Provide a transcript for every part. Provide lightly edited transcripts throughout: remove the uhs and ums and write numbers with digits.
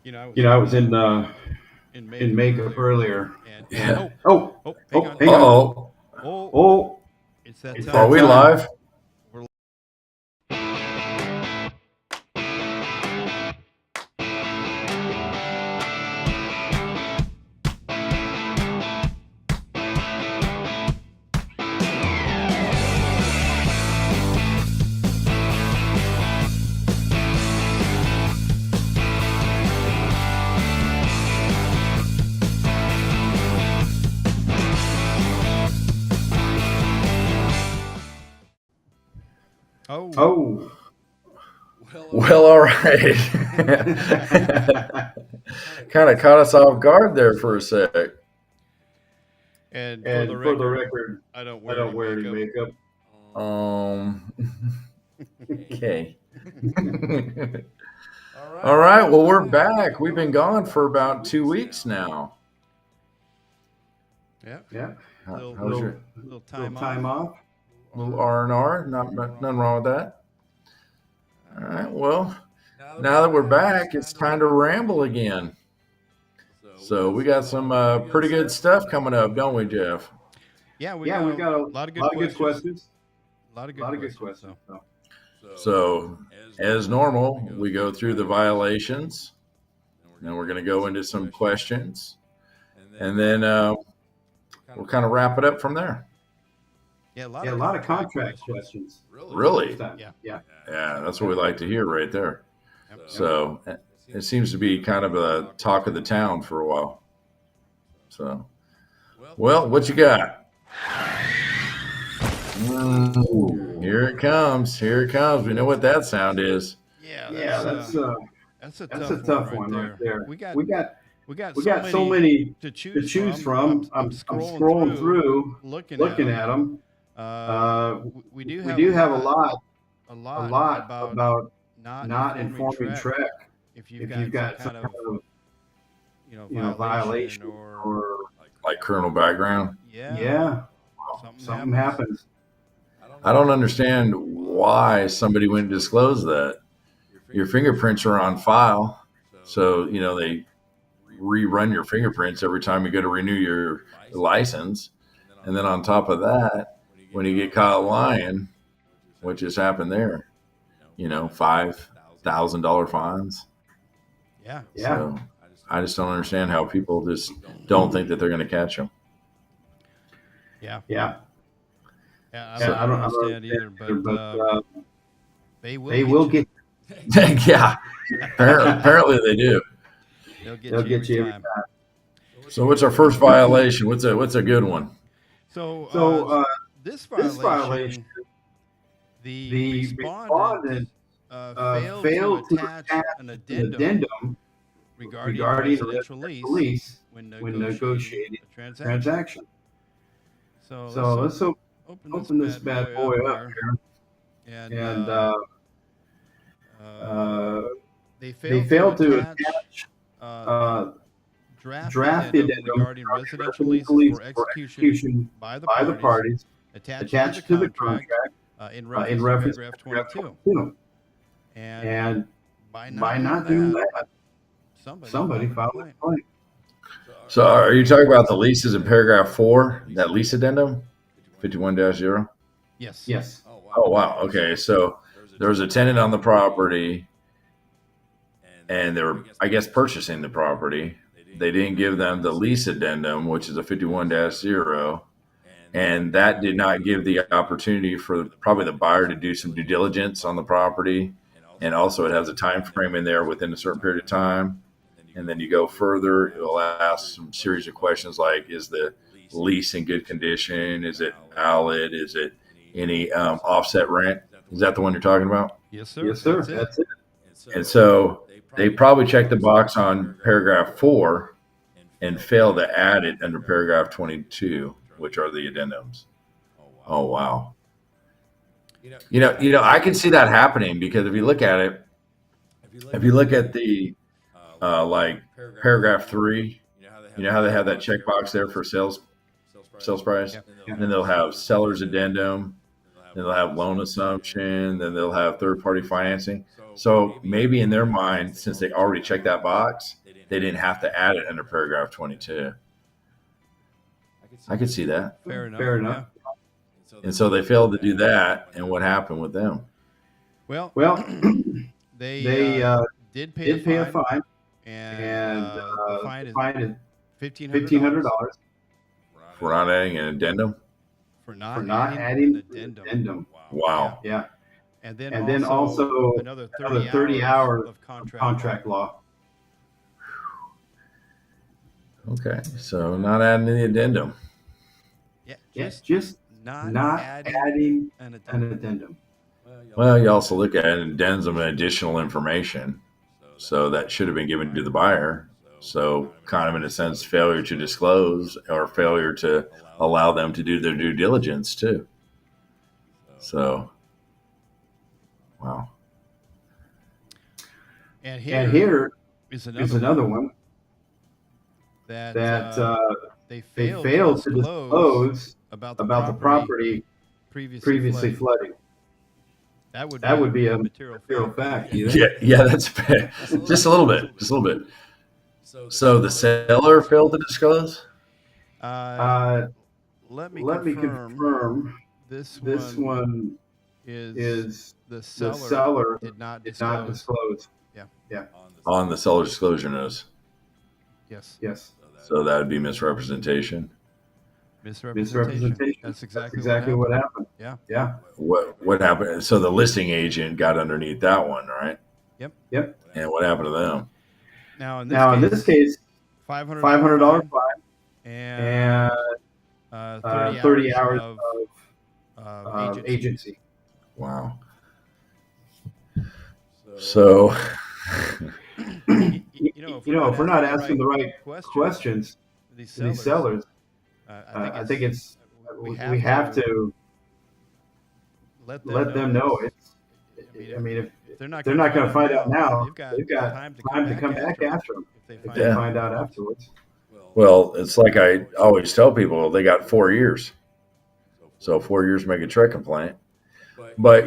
I was in makeup earlier, and hang on. Uh-oh. Oh, it's Are that we time. live? Oh. Well, all right. Kind of caught us off guard there for a sec. And for the record, I don't wear any makeup. Um, okay. All right. Well, we're back. We've been gone for about 2 weeks now. Yeah, How's little your little time off. little R&R? Nothing wrong with that. All right. Well, now that we're back, it's time to ramble again. So we got some pretty good stuff coming up, don't we, Jeff? Yeah, we got a lot of good questions. A lot of good questions. So, as normal, we go through the violations, and we're going to go into some questions, and then we'll kind of wrap it up from there. Yeah, a lot of contract questions. Really? This time. Yeah. Yeah, that's what we like to hear right there. So, it seems to be kind of a talk of the town for a while. So, well, what you got? Ooh, here it comes. Here it comes. We know what that sound is. Yeah, that's a tough one right there. We got so many to choose from. I'm scrolling through, looking at them. We do have a lot about not informing Trek if you've got some kind of violation or Like criminal background. yeah, something happens. I don't understand why somebody wouldn't disclose that. Your fingerprints are on file, so they rerun your fingerprints every time you go to renew your license, and then on top of that, when you get caught lying, what just happened there? $5,000 fines. Yeah. So I just don't understand how people just don't think that they're going to catch them. Yeah. I don't understand either, but They they will get Yeah, apparently they do. they'll get you every time. So what's our first violation? What's a good one? So This this violation, the the respondent respondent failed to attach attach an an addendum addendum regarding regarding a residential residential lease lease when when negotiating negotiating a transaction. transaction. So So let's let's open this bad boy up here. here. And They they failed failed to to attach attach draft draft addendum addendum regarding regarding residential residential leases lease for for execution execution by the by the parties parties attached to the attached to the contract contract in in reference to reference to paragraph paragraph 22. 22. And And by not by doing not doing that, that, somebody somebody filed a filed a complaint. complaint. So are you talking about the leases in paragraph 4, that lease addendum, 51-0? Yes. Yes. Oh wow. Okay, so there was a tenant on the property, and they were, I guess, purchasing the property. They didn't give them the lease addendum, which is a 51-0, and that did not give the opportunity for probably the buyer to do some due diligence on the property, and also it has a time frame in there within a certain period of time. And then you go further, it will ask some series of questions like, is the lease in good condition? Is it valid? Is it any offset rent? Is that the one you're talking about? Yes, sir. Yes, sir. That's it. That's it. And so they probably checked the box on paragraph 4 and failed to add it under paragraph 22, which are the addendums. Oh, wow. I can see that happening, because if you look at it, if you look at the like paragraph 3, how they have that checkbox there for sales price, and then they'll have seller's addendum, then they'll have loan assumption, then they'll have third party financing. So maybe in their mind, since they already checked that box, they didn't have to add it under paragraph 22. I could see that. Fair enough. Fair enough. Yeah. And so they failed to do that. And what happened with them? Well, they did pay a fine, and the fine is $1,500 for not adding an addendum. For not adding an addendum. Wow. Yeah. And then also another 30 hours of contract law. Okay, so not adding the addendum. Yeah, just not adding an addendum. Well, you also look at an addendum and additional information. So that should have been given to the buyer. So kind of in a sense, failure to disclose or failure to allow them to do their due diligence too. So, wow. And here is another one that they failed to disclose about the property previously flooding. That would be a material fact. Yeah, that's bad. Just a little bit. So the seller failed to disclose? Let me confirm. This one is the seller did not disclose. Yeah. On the seller disclosure notice. Yes. So that would be misrepresentation. Misrepresentation. That's exactly what happened. Yeah. What happened? So the listing agent got underneath that one, right? Yep. And what happened to them? Now in this case, $500 fine and 30 hours of agency. Wow. So, if we're not asking the right questions to these sellers, I think it's we have to let them know. I mean, if they're not going to find out now, they've got time to come back after them if they find out afterwards. Well, it's like I always tell people, they got 4 years. So 4 years make a trick complaint. But,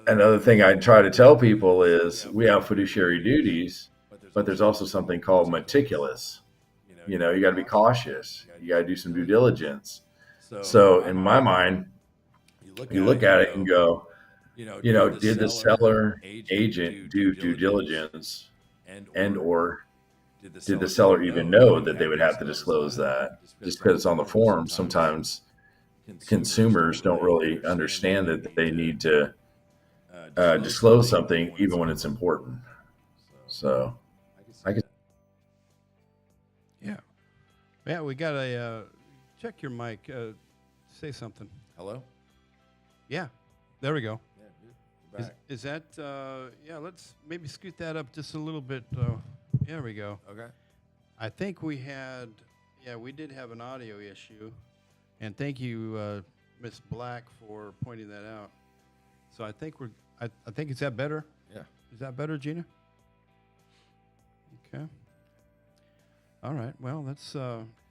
another thing I try to tell people is we have fiduciary duties, but there's also something called meticulous. You got to be cautious. You got to do some due diligence. So in my mind, you look at it and go, did the seller agent do due diligence and or did the seller even know that they would have to disclose that? Just because it's on the form, sometimes consumers don't really understand that they need to disclose something even when it's important. So I guess. Yeah, we got a check your mic. Say something. Hello? Yeah, there we go. Yeah, Is that, let's maybe scoot that up just a little bit. There we go. okay. I think we did have an audio issue. And thank you, Miss Black, for pointing that out. So I think I think, is that better? Yeah. Is that better, Gina? Okay. All right. Well, that's,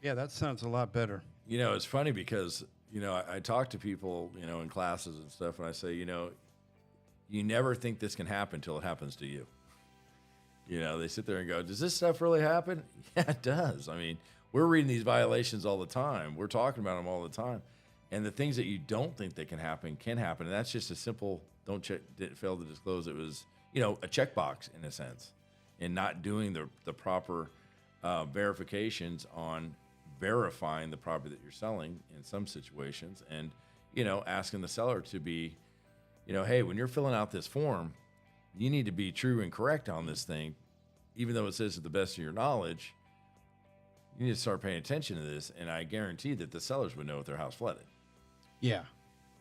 that sounds a lot better. It's funny because, I talk to people, in classes and stuff, and I say, you never think this can happen until it happens to you. They sit there and go, does this stuff really happen? Yeah, it does. I mean, we're reading these violations all the time. We're talking about them all the time. And the things that you don't think that can happen. And that's just a simple, didn't fail to disclose. It was, a checkbox in a sense, and not doing the proper verifications on verifying the property that you're selling in some situations. And, asking the seller to be, hey, when you're filling out this form, you need to be true and correct on this thing, even though it says to the best of your knowledge. You need to start paying attention to this, and I guarantee that the sellers would know if their house flooded. Yeah.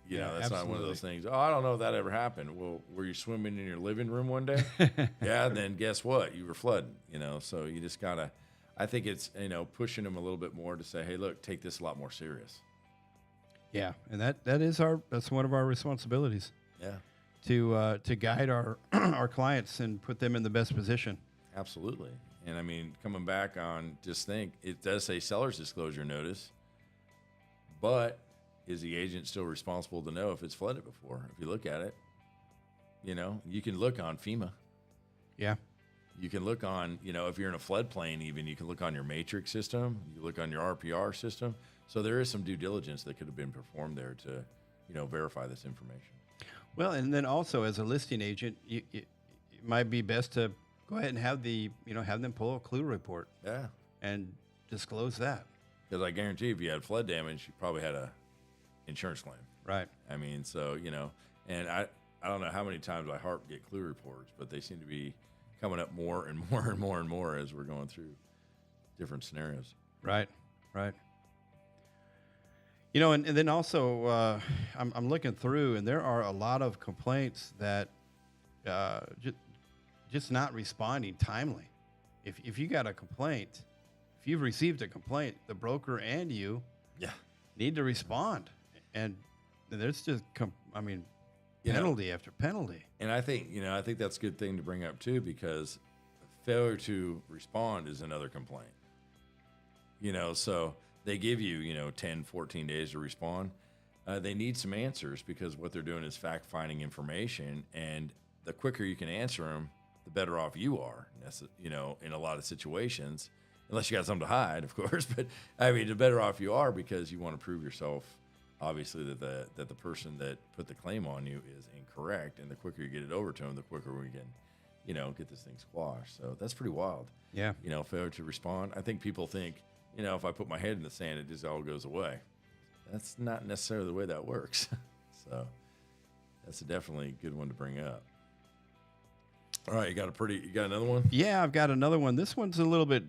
That's absolutely. not one of those things. Oh, I don't know if that ever happened. Well, were you swimming in your living room one day? Yeah, then guess what? You were flooding, so you just gotta, I think it's, pushing them a little bit more to say, hey, look, take this a lot more serious. Yeah. And that's one of our responsibilities. Yeah. To guide our our clients and put them in the best position. Absolutely. And I mean, coming back on, just think, it does say seller's disclosure notice, but is the agent still responsible to know if it's flooded before? If you look at it, You know, you can look on FEMA. Yeah. You can look on, you know, if you're in a floodplain, even you can look on your matrix system. You look on your RPR system. So there is some due diligence that could have been performed there to, you know, verify this information. Well, and then also as a listing agent, it might be best to go ahead and have have them pull a clue report. Yeah. And disclose that. Because I guarantee if you had flood damage, you probably had a insurance claim. Right. I mean, so, you know, and I don't know how many times I get clue reports, but they seem to be coming up more and more and more and more as we're going through different scenarios. Right. Right. You know, and then also I'm looking through, and there are a lot of complaints that just not responding timely. If you got a complaint, if you've received a complaint, the broker and you need to respond. And there's just, penalty after penalty. And I think that's a good thing to bring up too, because failure to respond is another complaint. You know, so they give you, 10, 14 days to respond. They need some answers because what they're doing is fact-finding information. And the quicker you can answer them, the better off you are, in a lot of situations, unless you got something to hide, of course. But I mean, the better off you are because you want to prove yourself, obviously, that the person that put the claim on you is incorrect. And the quicker you get it over to them, the quicker we can, get this thing squashed. So that's pretty wild. Yeah. Failure to respond. I think people think, if I put my head in the sand, it just all goes away. That's not necessarily the way that works. So that's definitely a good one to bring up. All right, you got another one? Yeah, I've got another one. This one's a little bit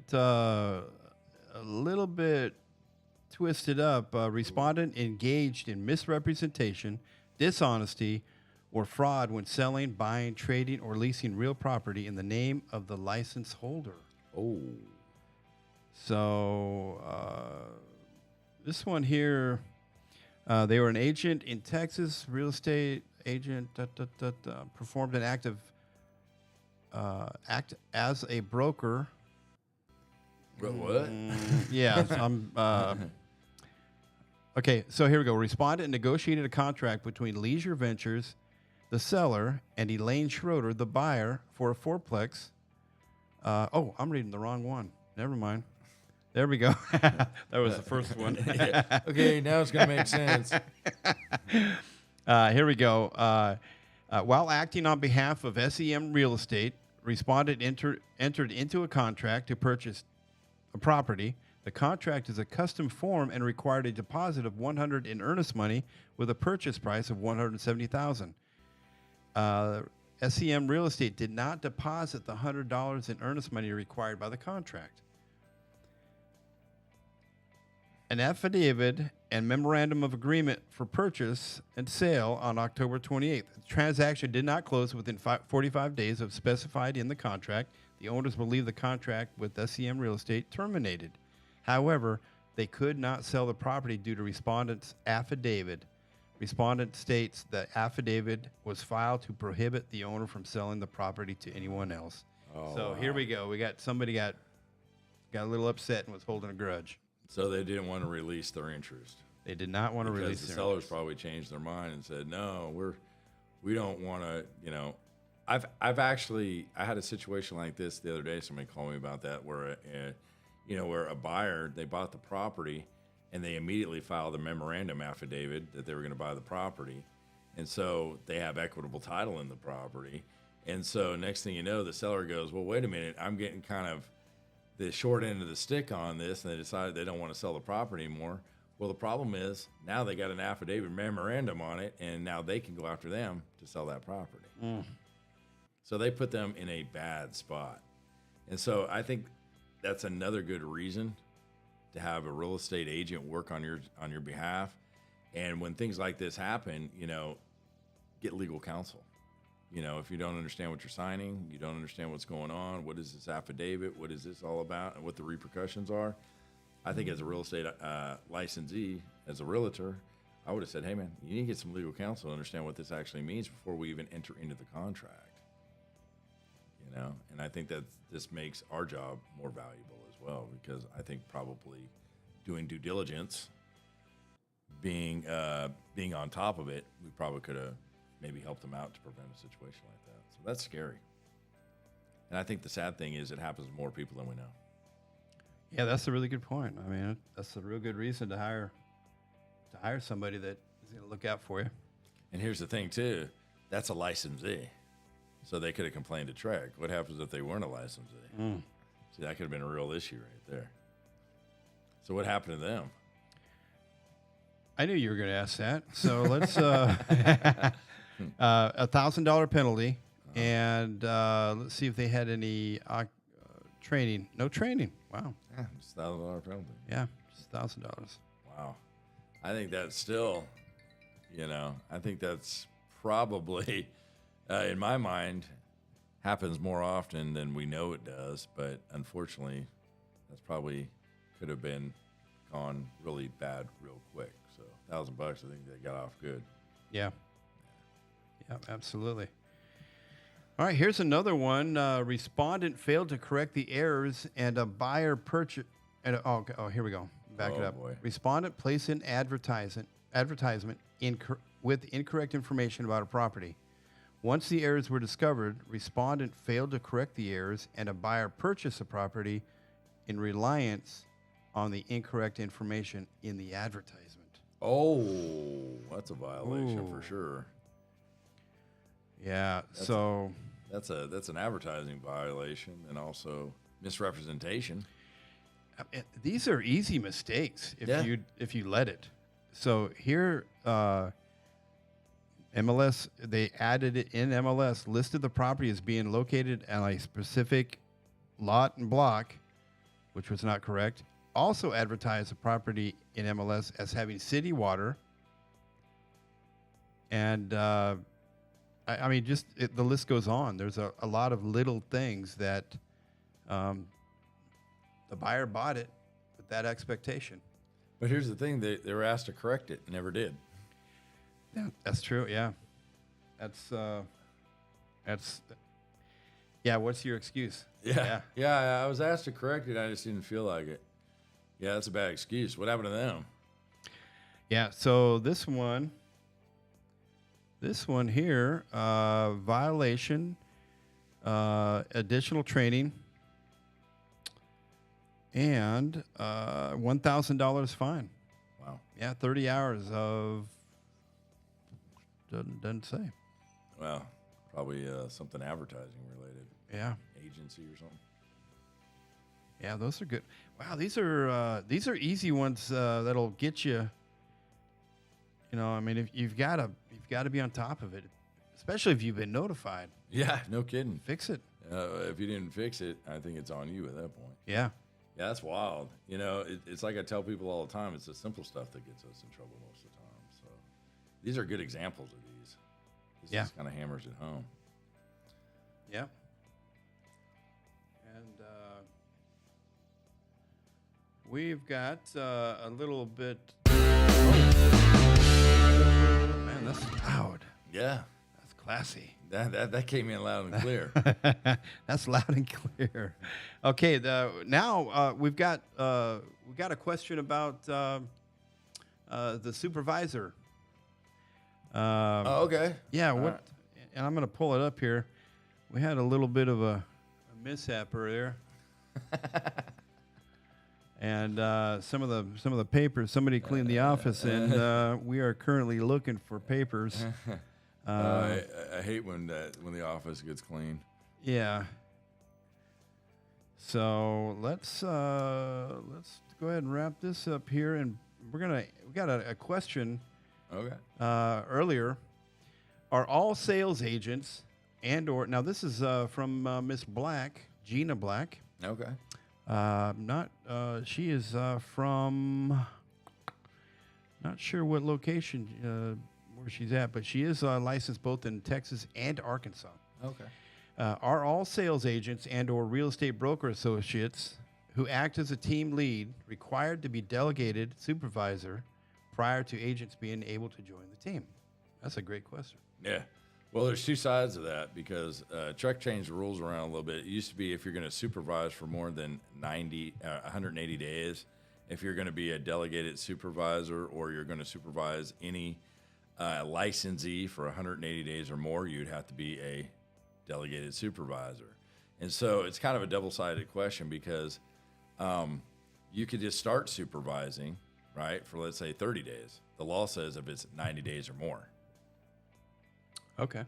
twisted up. Respondent engaged in misrepresentation, dishonesty, or fraud when selling, buying, trading, or leasing real property in the name of the license holder. Oh. So this one here, they were an agent in Texas, real estate agent, performed an act as a broker. What? Yeah. Okay, so here we go. Respondent negotiated a contract between Leisure Ventures, the seller, and Elaine Schroeder, the buyer, for a fourplex. I'm reading the wrong one. Never mind. There we go. That was the first one. Yeah. Okay, now it's going to make sense. Here we go. While acting on behalf of SEM Real Estate, respondent entered into a contract to purchase a property. The contract is a custom form and required a deposit of $100 in earnest money with a purchase price of $170,000. SEM Real Estate did not deposit the $100 in earnest money required by the contract. An affidavit and memorandum of agreement for purchase and sale on October 28th. The transaction did not close within 45 days of specified in the contract. The owners believe the contract with SEM Real Estate terminated. However, they could not sell the property due to respondent's affidavit. Respondent states the affidavit was filed to prohibit the owner from selling the property to anyone else. Here we go. Somebody got a little upset and was holding a grudge. So they didn't want to release their interest. They did not want to release their sellers interest. Probably changed their mind and said, no, we don't want to, I had a situation like this the other day. Somebody called me about that where a buyer, they bought the property and they immediately filed a memorandum affidavit that they were going to buy the property. And so they have equitable title in the property. And so next thing you know, the seller goes, well, wait a minute, I'm getting kind of the short end of the stick on this, and they decided they don't want to sell the property anymore. Well, the problem is now they got an affidavit memorandum on it, and now they can go after them to sell that property. So they put them in a bad spot. And so I think that's another good reason to have a real estate agent work on your behalf. And when things like this happen, get legal counsel. If you don't understand what you're signing, you don't understand what's going on, what is this affidavit, what is this all about, and what the repercussions are. I think as a real estate licensee, as a realtor, I would have said, hey, man, you need to get some legal counsel to understand what this actually means before we even enter into the contract. And I think that this makes our job more valuable as well, because I think probably doing due diligence, being on top of it, we probably could have maybe help them out to prevent a situation like that. So that's scary. And I think the sad thing is it happens to more people than we know. Yeah, that's a really good point. I mean, that's a real good reason to hire somebody that is going to look out for you. And here's the thing too, that's a licensee. So they could have complained to Trek. What happens if they weren't a licensee? See, that could have been a real issue right there. So what happened to them? I knew you were going to ask that. So let's $1,000 penalty, and let's see if they had any training. No training. Wow. Yeah, just $1,000 penalty. Yeah, just $1,000. Wow. I think that's still, I think that's probably, in my mind, happens more often than we know it does. But unfortunately, that's probably could have been gone really bad real quick. So $1,000, I think they got off good. Yeah. Yeah, absolutely. All right, here's another one. Respondent failed to correct the errors and a buyer purchase. Here we go. Back it up. Boy. Respondent placed an advertisement with incorrect information about a property. Once the errors were discovered, respondent failed to correct the errors and a buyer purchased the property in reliance on the incorrect information in the advertisement. Oh, that's a violation for sure. Yeah, that's an advertising violation and also misrepresentation. These are easy mistakes if you let it. So here, MLS, they added it in MLS, listed the property as being located on a specific lot and block, which was not correct. Also advertised the property in MLS as having city water. And I mean, the list goes on. There's a lot of little things that the buyer bought it with that expectation. But here's the thing: they were asked to correct it, and never did. Yeah, that's true. Yeah, yeah. What's your excuse? Yeah. I was asked to correct it. I just didn't feel like it. Yeah, that's a bad excuse. What happened to them? Yeah. So this one here, violation, additional training, and $1,000 fine. Wow. Yeah, 30 hours of doesn't say. Well, probably something advertising related. Yeah. Agency or something. Yeah, those are good. Wow, these are easy ones that'll get you. I mean, if you've got to be on top of it, especially if you've been notified. Yeah, no kidding. Fix it. If you didn't fix it, I think it's on you at that point. Yeah. Yeah, that's wild. It's like I tell people all the time. It's the simple stuff that gets us in trouble most of the time. So these are good examples of these. This just kind of hammers it home. Yeah. And we've got a little bit. Man, that's loud. Yeah. That's classy. That came in loud and clear. That's loud and clear. Okay, now we've got a question about the supervisor. Okay. Yeah. All What? right. And I'm going to pull it up here. We had a little bit of a mishap earlier. And some of the papers, somebody cleaned the office, and we are currently looking for papers. I hate when the office gets clean. Yeah. So let's go ahead and wrap this up here, and we got a question. Okay. Earlier, are all sales agents now this is from Miss Black, Gina Black. Okay. She is from, not sure what location where she's at, but she is licensed both in Texas and Arkansas. Okay. Are all sales agents and/or real estate broker associates who act as a team lead required to be delegated supervisor prior to agents being able to join the team? That's a great question. Yeah. Well, there's two sides of that because Trek changed the rules around a little bit. It used to be if you're going to supervise for more than 180 days, if you're going to be a delegated supervisor or you're going to supervise any licensee for 180 days or more, you'd have to be a delegated supervisor. And so it's kind of a double-sided question because you could just start supervising, right, for let's say 30 days. The law says if it's 90 days or more. Okay.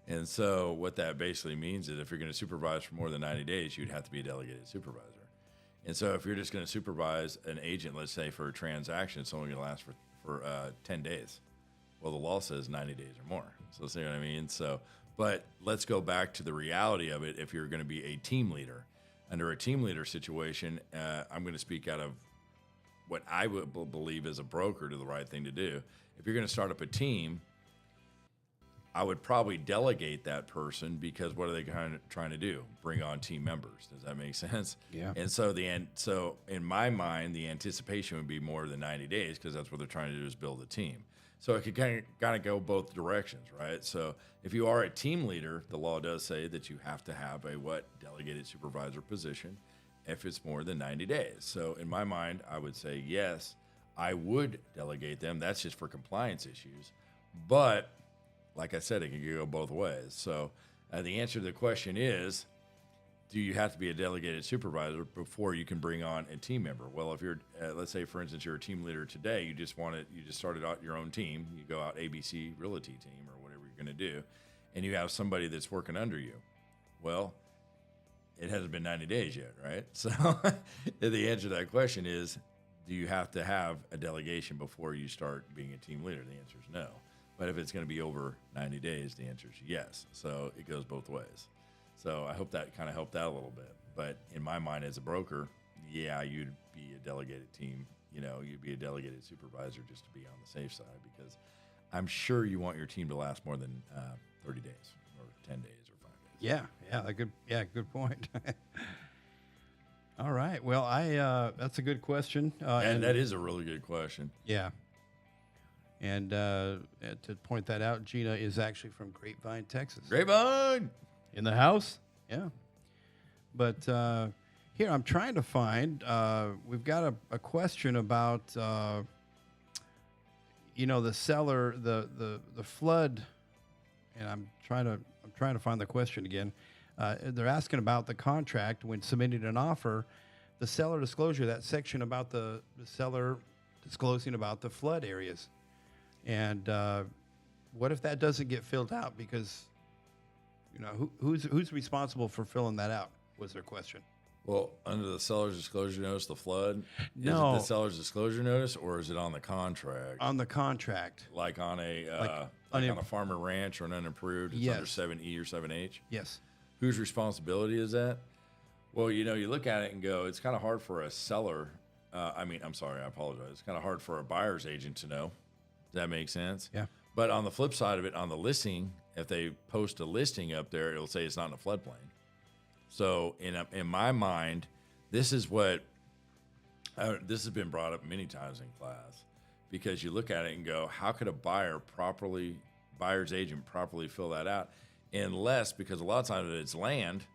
And so what that basically means is if you're going to supervise for more than 90 days, you'd have to be a delegated supervisor. And so if you're just going to supervise an agent, let's say for a transaction, it's only going to last for 10 days. Well, the law says 90 days or more. So see what I mean? So, but let's go back to the reality of it. If you're going to be a team leader, under a team leader situation, I'm going to speak out of what I would believe as a broker to the right thing to do. If you're going to start up a team, I would probably delegate that person because what are they trying to do? Bring on team members. Does that make sense? Yeah. And so so in my mind, the anticipation would be more than 90 days because that's what they're trying to do is build a team. So it could kind of go both directions, right? So if you are a team leader, the law does say that you have to have a delegated supervisor position if it's more than 90 days. So in my mind, I would say yes, I would delegate them. That's just for compliance issues. But like I said, it can go both ways. So the answer to the question is, do you have to be a delegated supervisor before you can bring on a team member? Well, if you're, let's say, for instance, you're a team leader today, you just started out your own team. You go out ABC Realty team or whatever you're going to do, and you have somebody that's working under you. Well, it hasn't been 90 days yet, right? So the answer to that question is, do you have to have a delegation before you start being a team leader? The answer is no. But if it's going to be over 90 days, the answer is yes. So it goes both ways. So I hope that kind of helped out a little bit. But in my mind as a broker, yeah, you'd be a delegated team. You'd be a delegated supervisor just to be on the safe side because I'm sure you want your team to last more than 30 days or 10 days or 5 days. Good point. All right. Well, that's a good question. And that is a really good question. Yeah. And to point that out, Gina is actually from Grapevine, Texas. Grapevine! In the house? Yeah. But here, I'm trying to find, we've got a question about, the seller, the flood, and I'm trying to find the question again. They're asking about the contract when submitting an offer, the seller disclosure, that section about the seller disclosing about the flood areas. And what if that doesn't get filled out? Because, who's responsible for filling that out was their question. Well, under the seller's disclosure notice, the flood, no. Is it the seller's disclosure notice or is it on the contract? On the contract. Like on on a farmer ranch or an unapproved, it's under 7E or 7H? Yes. Whose responsibility is that? Well, you look at it and go, it's kind of hard for a seller. I apologize. It's kind of hard for a buyer's agent to know. Does that make sense? Yeah. But on the flip side of it, on the listing, if they post a listing up there, it'll say it's not in a floodplain. So in my mind, this is what this has been brought up many times in class because you look at it and go, how could a buyer's agent properly fill that out? Unless, because a lot of times it's land,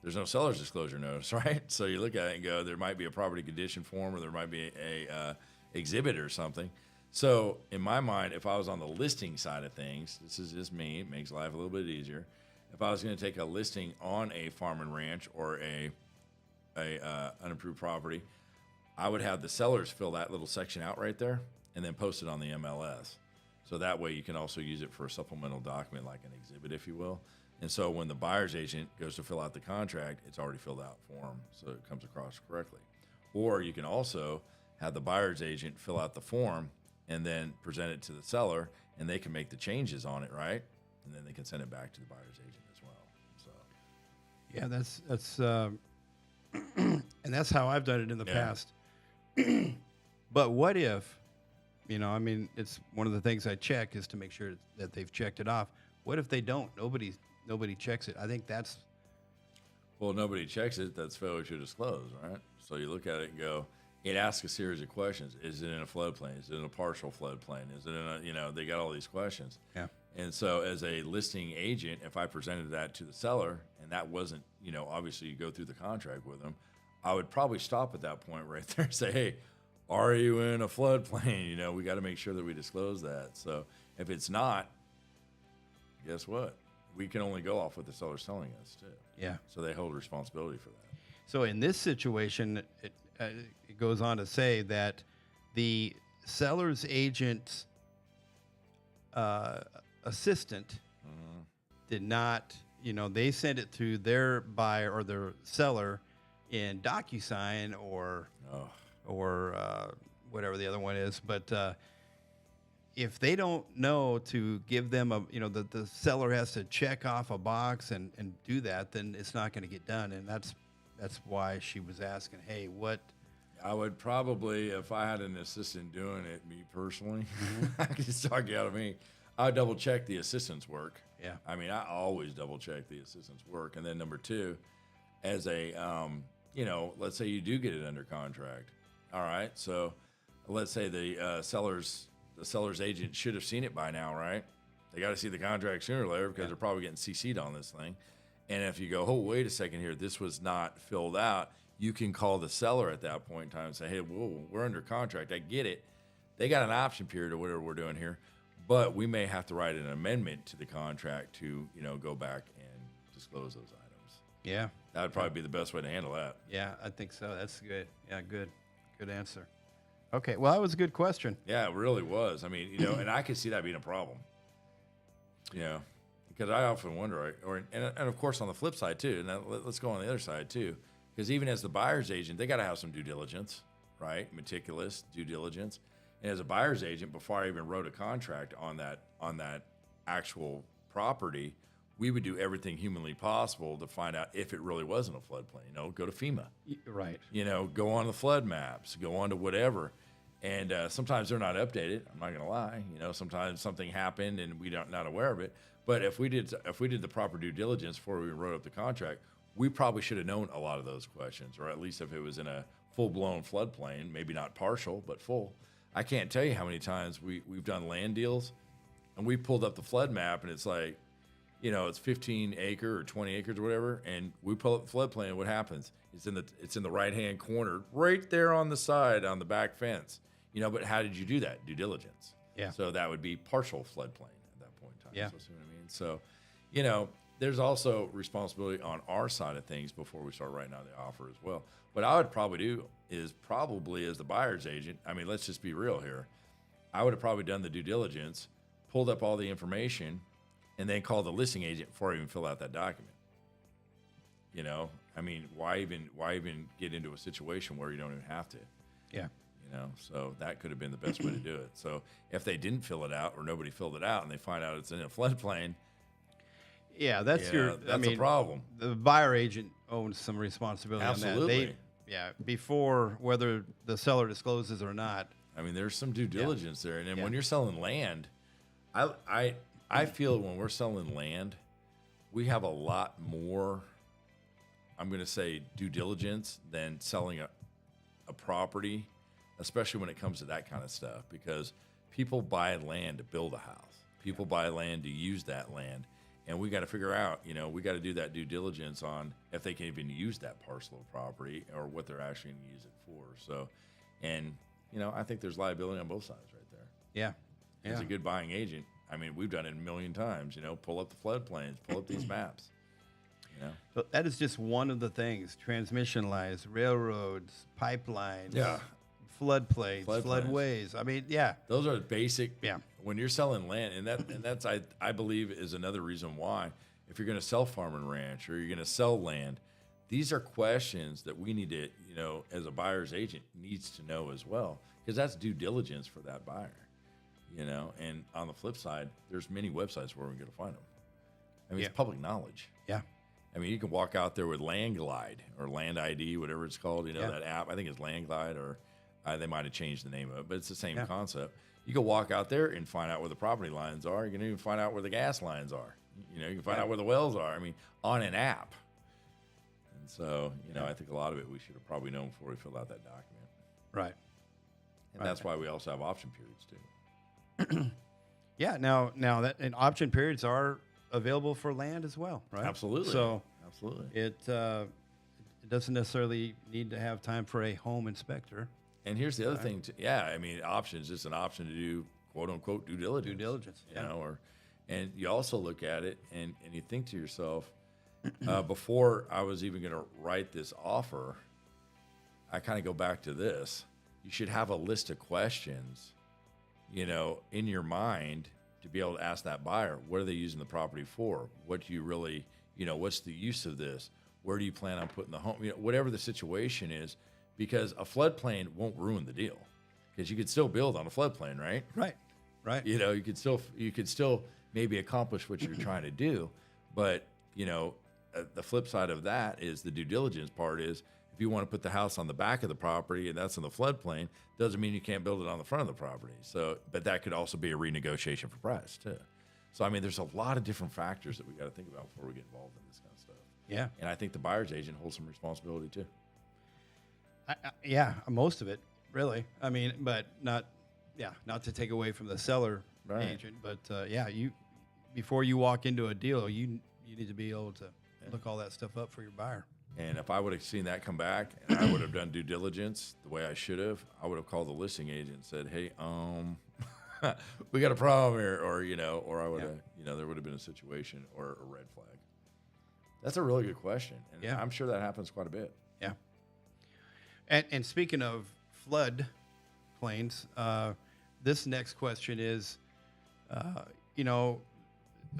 there's no seller's disclosure notice, right? So you look at it and go, there might be a property condition form or there might be a exhibit or something. So in my mind, if I was on the listing side of things, this is just me, it makes life a little bit easier. If I was going to take a listing on a farm and ranch or a unapproved property, I would have the sellers fill that little section out right there and then post it on the MLS. So that way you can also use it for a supplemental document like an exhibit, if you will. And so when the buyer's agent goes to fill out the contract, it's already filled out for them, so it comes across correctly. Or you can also have the buyer's agent fill out the form and then present it to the seller, and they can make the changes on it, right? And then they can send it back to the buyer's agent as well. So, yeah, that's and that's how I've done it in the past. But what if, it's one of the things I check is to make sure that they've checked it off. What if they don't? Nobody checks it. I think that's. Well, nobody checks it. That's failure to disclose, right? So you look at it and go. It asks a series of questions. Is it in a floodplain? Is it in a partial floodplain? Is it in a, they got all these questions. Yeah. And so as a listing agent, if I presented that to the seller and that wasn't, obviously you go through the contract with them, I would probably stop at that point right there and say, hey, are you in a floodplain? We got to make sure that we disclose that. So If it's not, guess what? We can only go off what the seller's telling us too. Yeah. So they hold responsibility for that. So in this situation, it goes on to say that the seller's agent's assistant did not, they sent it to their buyer or their seller in DocuSign or whatever the other one is. But if they don't know to give them the seller has to check off a box and do that, then it's not going to get done. And that's why she was asking, hey, what? I would probably, if I had an assistant doing it, me personally, I can just talk you out of me. I would double check the assistant's work. Yeah. I mean, I always double check the assistant's work. And then number two, as a, let's say you do get it under contract. All right. So let's say the seller's agent should have seen it by now, right? They got to see the contract sooner or later because they're probably getting CC'd on this thing. And if you go, oh, wait a second here, this was not filled out, you can call the seller at that point in time and say, hey, whoa, we're under contract. I get it. They got an option period or whatever we're doing here, but we may have to write an amendment to the contract to, go back and disclose those items. Yeah. That would probably be the best way to handle that. Yeah, I think so. That's good. Yeah, good answer. Okay, well, that was a good question. Yeah, it really was. I mean, and I could see that being a problem. Because I often wonder, and of course on the flip side too, and let's go on the other side too, because even as the buyer's agent, they got to have some due diligence, right? Meticulous due diligence. And as a buyer's agent, before I even wrote a contract on that actual property, we would do everything humanly possible to find out if it really wasn't a floodplain. Go to FEMA, right? Go on the flood maps, go on to whatever. And sometimes they're not updated. I'm not gonna lie. Sometimes something happened and we don't not aware of it. But if we did the proper due diligence before we wrote up the contract, we probably should have known a lot of those questions, or at least if it was in a full-blown floodplain, maybe not partial but full. I can't tell you how many times we've done land deals, and we pulled up the flood map, and it's like, it's 15 acre or 20 acres or whatever, and we pull up the floodplain, and what happens? It's in the right-hand corner, right there on the side on the back fence. But how did you do that? Due diligence. Yeah. So that would be partial floodplain at that point in time. Yeah. So see what I mean? So, there's also responsibility on our side of things before we start writing out the offer as well. What I would probably do is as the buyer's agent, I mean, let's just be real here. I would have probably done the due diligence, pulled up all the information, and then called the listing agent before I even fill out that document. I mean, why even get into a situation where you don't even have to? Yeah. So that could have been the best way to do it. So if they didn't fill it out or nobody filled it out and they find out it's in a floodplain, that's a problem. The buyer agent owns some responsibility Absolutely. on that. Before whether the seller discloses or not. I mean, there's some due diligence there. And then when you're selling land, I feel when we're selling land, we have a lot more, I'm going to say, due diligence than selling a property, especially when it comes to that kind of stuff, because people buy land to build a house. People buy land to use that land. And we got to figure out, we got to do that due diligence on if they can even use that parcel of property or what they're actually going to use it for. So, and, I think there's liability on both sides right there. Yeah. As a good buying agent, I mean, we've done it a million times, pull up the floodplains, pull up these maps. So that is just one of the things: transmission lines, railroads, pipelines, floodplains, floodways. I mean, those are basic. Yeah. When you're selling land, and that's I believe is another reason why, if you're going to sell farm and ranch or you're going to sell land, these are questions that we need to, as a buyer's agent needs to know as well, because that's due diligence for that buyer. And on the flip side, there's many websites where we're going to find them. I mean, it's public knowledge. Yeah. I mean, you can walk out there with Land Glide or Land ID, whatever it's called, that app. I think it's Land Glide, or they might have changed the name of it, but it's the same concept. You can walk out there and find out where the property lines are. You can even find out where the gas lines are. You can find out where the wells are. I mean, on an app. And so, I think a lot of it we should have probably known before we filled out that document. Right. And that's why we also have option periods too. Now that and option periods are available for land as well, right? Absolutely. So absolutely, it doesn't necessarily need to have time for a home inspector. And here's the other thing, I mean, options is an option to do quote unquote due diligence. Due diligence, you know, and you also look at it and you think to yourself, before I was even going to write this offer, I kind of go back to this. You should have a list of questions, you know, in your mind to be able to ask that buyer, what are they using the property for? What do you really, you know, what's the use of this? Where do you plan on putting the home? You know, whatever the situation is, because a floodplain won't ruin the deal, because you could still build on a floodplain, right? Right. You know, you could still maybe accomplish what you're trying to do, but you know, the flip side of that is the due diligence part is, if you want to put the house on the back of the property and that's in the floodplain, doesn't mean you can't build it on the front of the property. So, but that could also be a renegotiation for price too. So, I mean, there's a lot of different factors that we got to think about before we get involved in this kind of stuff. Yeah. And I think the buyer's agent holds some responsibility too. Yeah, most of it, really. I mean, but not to take away from the seller agent, but before you walk into a deal, you need to be able to look all that stuff up for your buyer. And if I would have seen that come back and I would have done due diligence the way I should have, I would have called the listing agent and said, hey, we got a problem here, or, you know, or I would have, you know, there would have been a situation or a red flag. That's a really good question. And I'm sure that happens quite a bit. Yeah. And speaking of flood plains, this next question is, you know,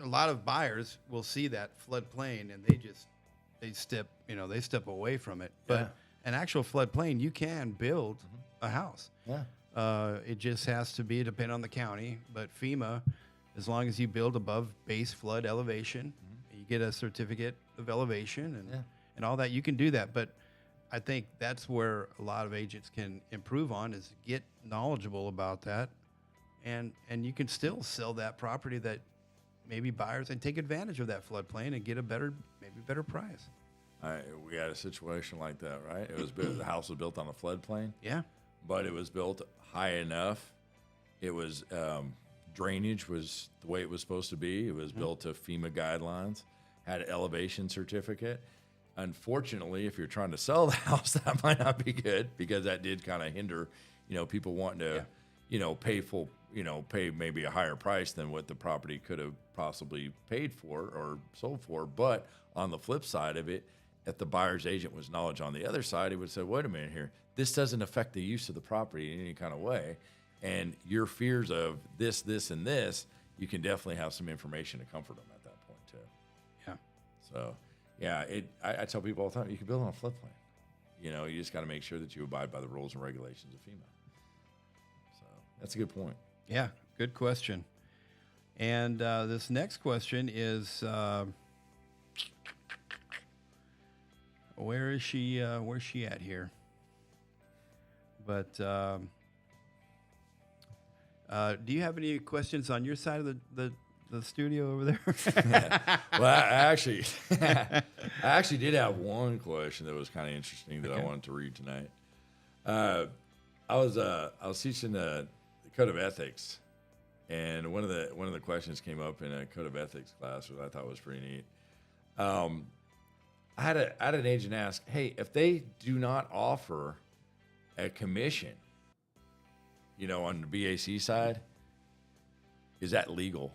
a lot of buyers will see that floodplain and they step away from it. But an actual floodplain, you can build a house. Yeah. It just has to be dependent on the county. But FEMA, as long as you build above base flood elevation, you get a certificate of elevation and all that, you can do that. But I think that's where a lot of agents can improve on, is get knowledgeable about that. And you can still sell that property that maybe buyers, and take advantage of that floodplain and get a better price. We had a situation like that, right? It was built, the house was built on a floodplain. Yeah. But it was built high enough. It was drainage was the way it was supposed to be. It was built to FEMA guidelines, had an elevation certificate. Unfortunately, if you're trying to sell the house, that might not be good, because that did kind of hinder, you know, people wanting to, you know, pay maybe a higher price than what the property could have possibly paid for or sold for. But on the flip side of it, if the buyer's agent was knowledge on the other side, he would say, wait a minute here, this doesn't affect the use of the property in any kind of way. And your fears of this, and this, you can definitely have some information to comfort them at that point too. Yeah. So, yeah, I tell people all the time, you can build on a floodplain. You know, you just got to make sure that you abide by the rules and regulations of FEMA. So that's a good point. Yeah, good question. And this next question is, where's she at here? But do you have any questions on your side of the studio over there? Well, I actually did have one question that was kind of interesting that I wanted to read tonight. I was teaching the code of ethics, and one of the questions came up in a code of ethics class, which I thought was pretty neat. I had an agent ask, hey, if they do not offer a commission, you know, on the BAC side, is that legal?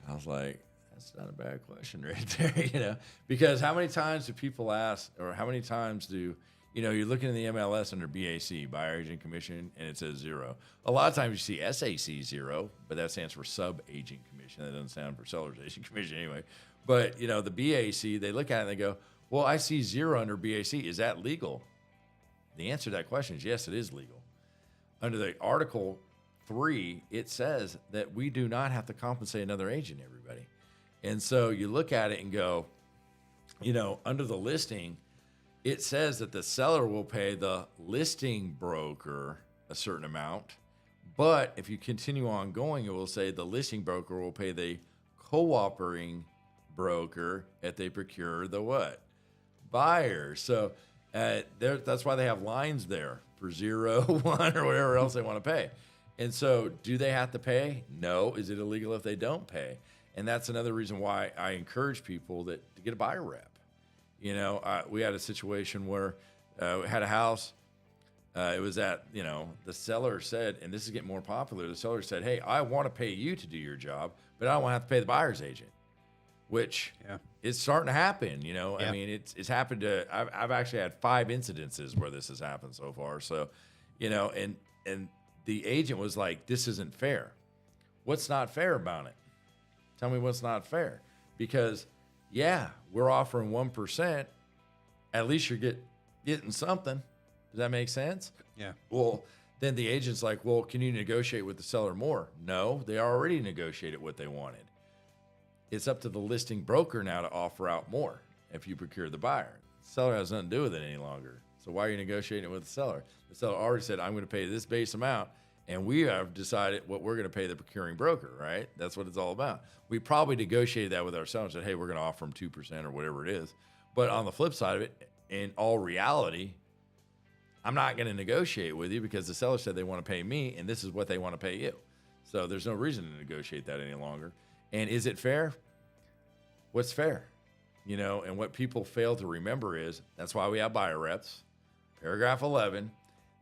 I was like, that's not a bad question right there, you know, because how many times do people ask, or how many times do, you know, you're looking in the MLS under BAC, buyer agent commission, and it says 0. A lot of times you see SAC 0, but that stands for sub agent commission. That doesn't stand for seller's agent commission anyway. But, you know, the BAC, they look at it and they go, well, I see 0 under BAC. Is that legal? The answer to that question is yes, it is legal. Under the Article 3, it says that we do not have to compensate another agent, everybody. And so you look at it and go, you know, under the listing, it says that the seller will pay the listing broker a certain amount. But if you continue on going, it will say the listing broker will pay the cooperating broker if they procure the what? Buyer. So that's why they have lines there for 0, 1, or whatever else they want to pay. And so do they have to pay? No. Is it illegal if they don't pay? And that's another reason why I encourage people to get a buyer rep. You know, we had a situation where we had a house. It was that, the seller said, and this is getting more popular, the seller said, hey, I want to pay you to do your job, but I don't want to have to pay the buyer's agent, which is starting to happen. I mean, it's happened to, I've actually had 5 incidences where this has happened so far. So, and the agent was like, this isn't fair. What's not fair about it? Tell me what's not fair. Because, we're offering 1%. At least you're getting something. Does that make sense? Yeah. Well, then the agent's like, well, can you negotiate with the seller more? No, they already negotiated what they wanted. It's up to the listing broker now to offer out more if you procure the buyer. The seller has nothing to do with it any longer. So why are you negotiating with the seller? The seller already said, I'm going to pay this base amount, and we have decided what we're going to pay the procuring broker, right? That's what it's all about. We probably negotiated that with our seller and said, hey, we're going to offer them 2% or whatever it is. But on the flip side of it, in all reality, I'm not going to negotiate with you because the seller said they want to pay me, and this is what they want to pay you. So there's no reason to negotiate that any longer. And is it fair? What's fair? And what people fail to remember is that's why we have buyer reps. Paragraph 11,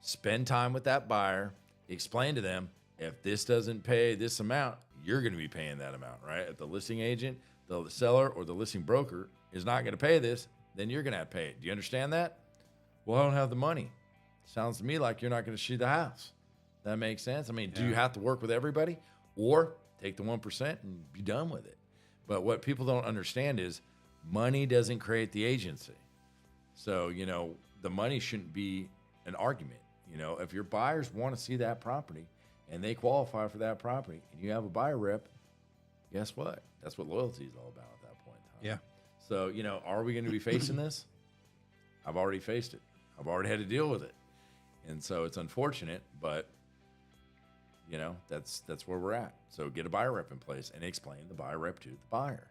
spend time with that buyer, explain to them, if this doesn't pay this amount, you're going to be paying that amount, right? If the listing agent, the seller, or the listing broker is not going to pay this, then you're going to have to pay it. Do you understand that? Well, I don't have the money. Sounds to me like you're not going to shoot the house. That makes sense. I mean, do you have to work with everybody, or take the 1% and be done with it? But what people don't understand is money doesn't create the agency. So, the money shouldn't be an argument. If your buyers want to see that property and they qualify for that property and you have a buyer rep, guess what? That's what loyalty is all about at that point in time. Yeah. So, are we going to be facing this? I've already faced it. I've already had to deal with it. And so it's unfortunate, but that's where we're at. So get a buyer rep in place and explain the buyer rep to the buyer.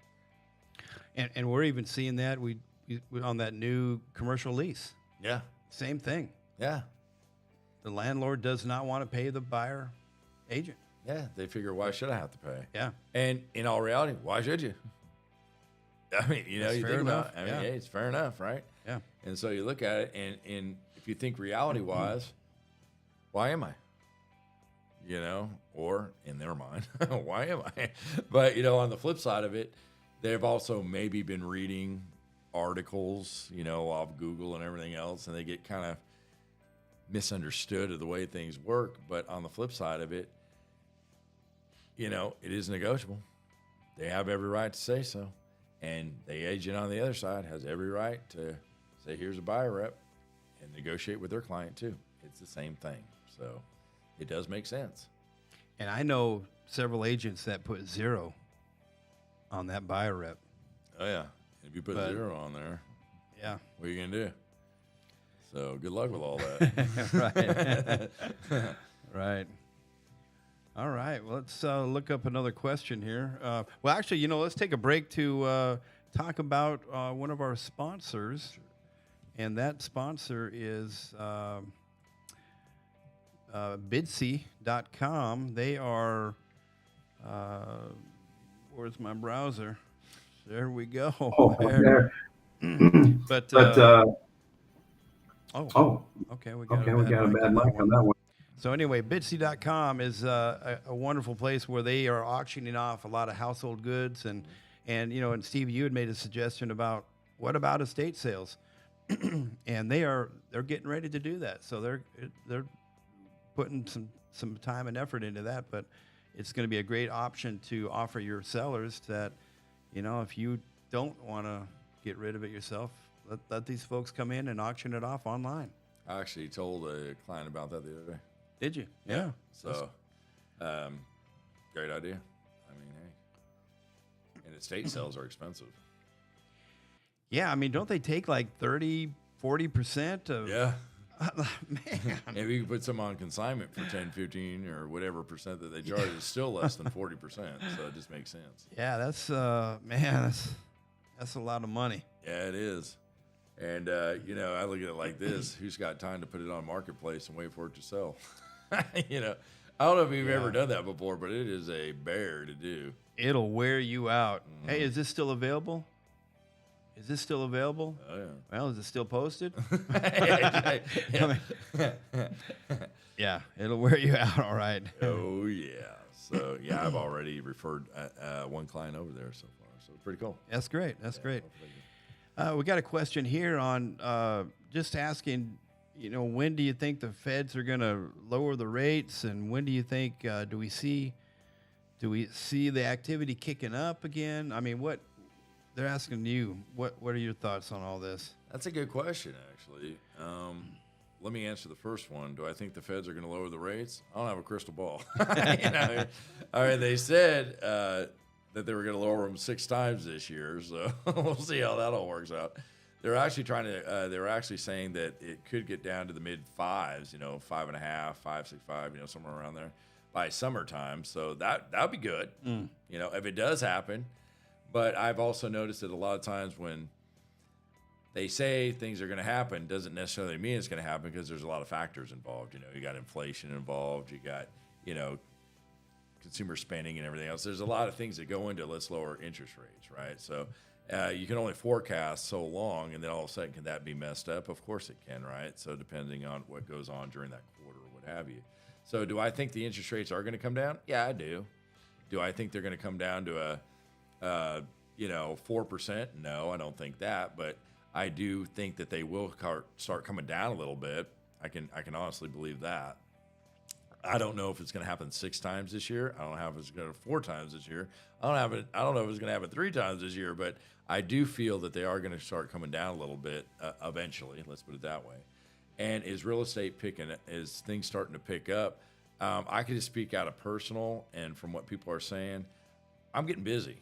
And we're even seeing that we on that new commercial lease. Yeah. Same thing. Yeah. The landlord does not want to pay the buyer agent. Yeah. They figure, why should I have to pay? Yeah. And in all reality, why should you? I mean, you think about it. I mean, it's fair enough, right? Yeah. And so you look at it, and if you think reality-wise, why am I? Or in their mind, why am I? But, on the flip side of it, they've also maybe been reading articles, off Google and everything else, and they get kind of misunderstood of the way things work. But on the flip side of it, it is negotiable. They have every right to say so. And the agent on the other side has every right to say, here's a buyer rep, and negotiate with their client too. It's the same thing. So it does make sense. And I know several agents that put 0 on that buyer rep. Oh, yeah. If you put 0 on there, what are you going to do? So good luck with all that. Right. Right. All right. Well, let's look up another question here. Well, actually, let's take a break to talk about one of our sponsors. Sure. And that sponsor is Bidsy.com. They are, where's my browser? There we go. Oh, there. But, okay, we got a bad mic on that one. So anyway, Bidsy.com is a wonderful place where they are auctioning off a lot of household goods, and Steve, you had made a suggestion about what about estate sales, and they're getting ready to do that. So they're putting some time and effort into that, but it's going to be a great option to offer your sellers that, if you don't want to get rid of it yourself, let these folks come in and auction it off online. I actually told a client about that the other day. Did you? Yeah. So, great idea. I mean, hey, and estate sales are expensive. Yeah. I mean, don't they take like 30, 40% of? Yeah. Man. If you put some on consignment for 10, 15 or whatever percent that they charge, it's still less than 40%. So it just makes sense. Yeah. That's, man, that's a lot of money. Yeah, it is. And, I look at it like this. Who's got time to put it on Marketplace and wait for it to sell? I don't know if you've ever done that before, but it is a bear to do. It'll wear you out. Mm-hmm. Hey, is this still available? Is this still available? Oh, yeah. Well, is it still posted? Yeah, it'll wear you out, all right. Oh, yeah. So, yeah, I've already referred one client over there so far. So, pretty cool. That's great. That's great. We got a question here on just asking, when do you think the feds are going to lower the rates, and when do you think do we see the activity kicking up again? I mean, what they're asking you, what are your thoughts on all this? That's a good question, actually. Let me answer the first one. Do I think the feds are going to lower the rates? I don't have a crystal ball. All right, they said that they were going to lower them 6 times this year, so we'll see how that all works out. They're actually they're actually saying that it could get down to the mid 5s, 5.5, 5.65, somewhere around there by summertime. So that would be good, if it does happen. But I've also noticed that a lot of times when they say things are going to happen, doesn't necessarily mean it's going to happen, because there's a lot of factors involved. You got inflation involved. You got, consumer spending and everything else. There's a lot of things that go into let's lower interest rates, right? So you can only forecast so long, and then all of a sudden, can that be messed up? Of course it can, right? So depending on what goes on during that quarter or what have you. So do I think the interest rates are going to come down? Yeah, I do. Do I think they're going to come down to a 4%? No, I don't think that, but I do think that they will start coming down a little bit. I can honestly believe that. I don't know if it's going to happen 6 times this year. I don't know if it's going to 4 times this year. I don't know if it's going to happen 3 times this year, but I do feel that they are going to start coming down a little bit eventually. Let's put it that way. And is real estate is things starting to pick up? I can just speak out of personal, and from what people are saying, I'm getting busy.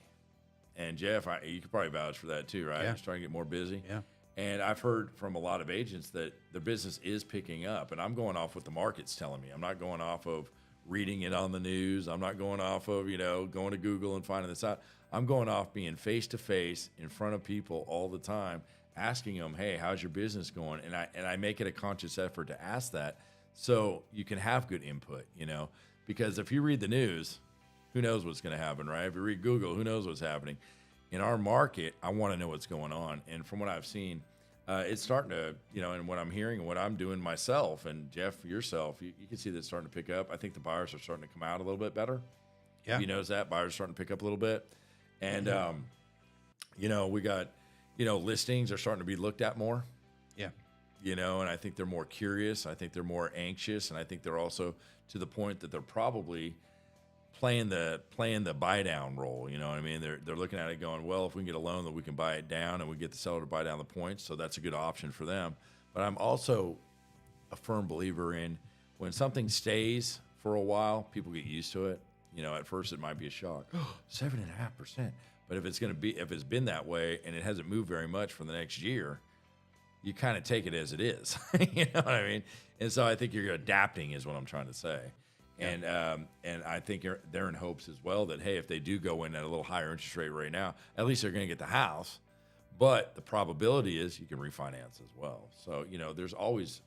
And Jeff, you could probably vouch for that too, right? Yeah. You're starting to get more busy. Yeah. And I've heard from a lot of agents that their business is picking up, and I'm going off what the market's telling me. I'm not going off of reading it on the news. I'm not going off of, going to Google and finding this out. I'm going off being face to face in front of people all the time, asking them, "Hey, how's your business going?" And I make it a conscious effort to ask that, so you can have good input, because if you read the news, who knows what's going to happen, right? If you read Google, who knows what's happening? In our market, I want to know what's going on. And from what I've seen, it's starting to, and what I'm hearing and what I'm doing myself, and Jeff, yourself, you can see that it's starting to pick up. I think the buyers are starting to come out a little bit better. Yeah. You notice that? Buyers are starting to pick up a little bit. And, we got, listings are starting to be looked at more. Yeah. And I think they're more curious. I think they're more anxious. And I think they're also to the point that they're probably playing the buy down role. You know what I mean? They're looking at it going, well, if we can get a loan that we can buy it down and we get the seller to buy down the points, so that's a good option for them. But I'm also a firm believer in when something stays for a while, people get used to it. At first it might be a shock, 7.5%. But if it's been that way and it hasn't moved very much for the next year, you kind of take it as it is. You know what I mean? And so I think you're adapting is what I'm trying to say. And I think they're in hopes as well that, hey, if they do go in at a little higher interest rate right now, at least they're going to get the house. But the probability is you can refinance as well. So, there's always